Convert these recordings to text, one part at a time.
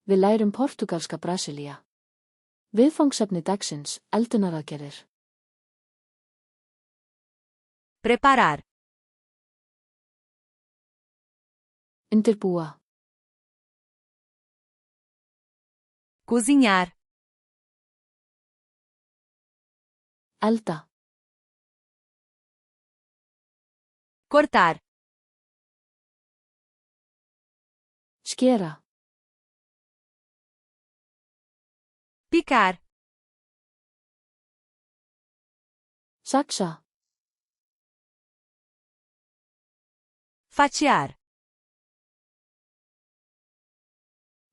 Við lærum portugalska Brasilía. Viðfangsefni dagsins, eldunaraðgerðir. Preparar. Undirbúa. Cozinhar. Elda. Cortar. Skera. Picar. Saksa. Fatiar.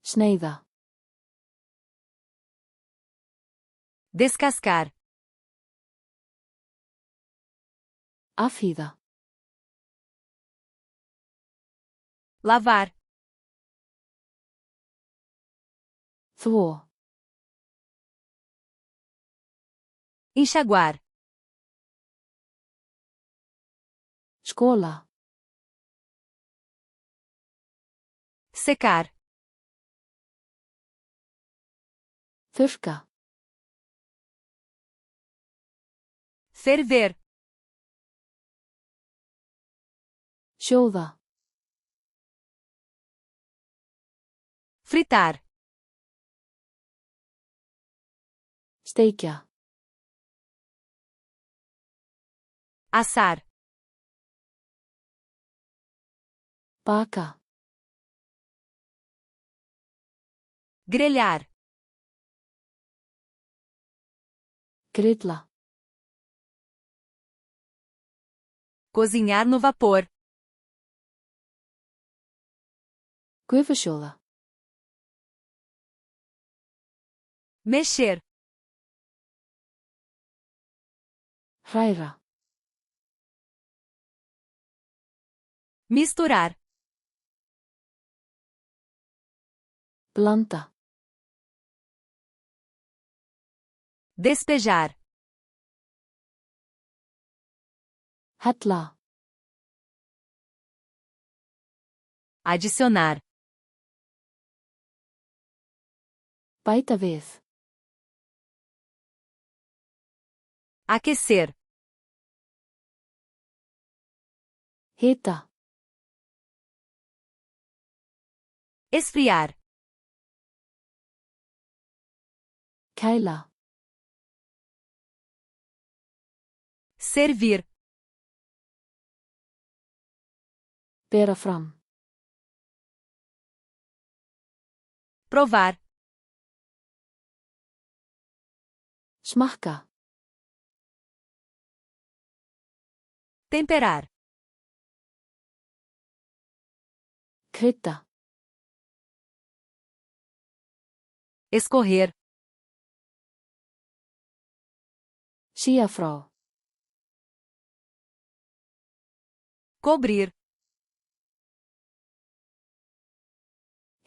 Sneiða. Descascar. Afhýða. Lavar. Þvo. Enxaguar. Skóla. Secar. Þurrka. Ferver. Sjóða. Fritar. Steikja. Assar. Baka. Grelhar. Grilla. Cozinhar no vapor. Gufusjóða. Mexer. Hræra. Misturar. Blanda. Despejar. Hella. Adicionar. Bæta við. Aquecer. Hita. Esfriar. Kæla. Servir. Bera fram. Provar. Smakka. Temperar. Krydda. Escorrer. Sía frá. Cobrir.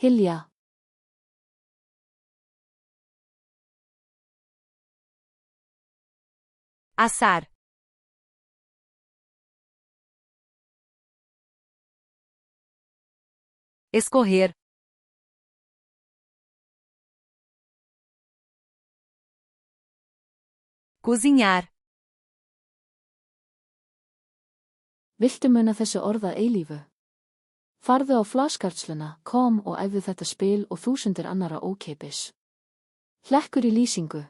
Hylja. Assar. Escorrer. Cozinhar. Viltu muna þessi orð að eilífu? Farðu á flashcards.com og æfðu þetta spil og þúsundir annarra ókeypis. Hlekkur í lýsingu.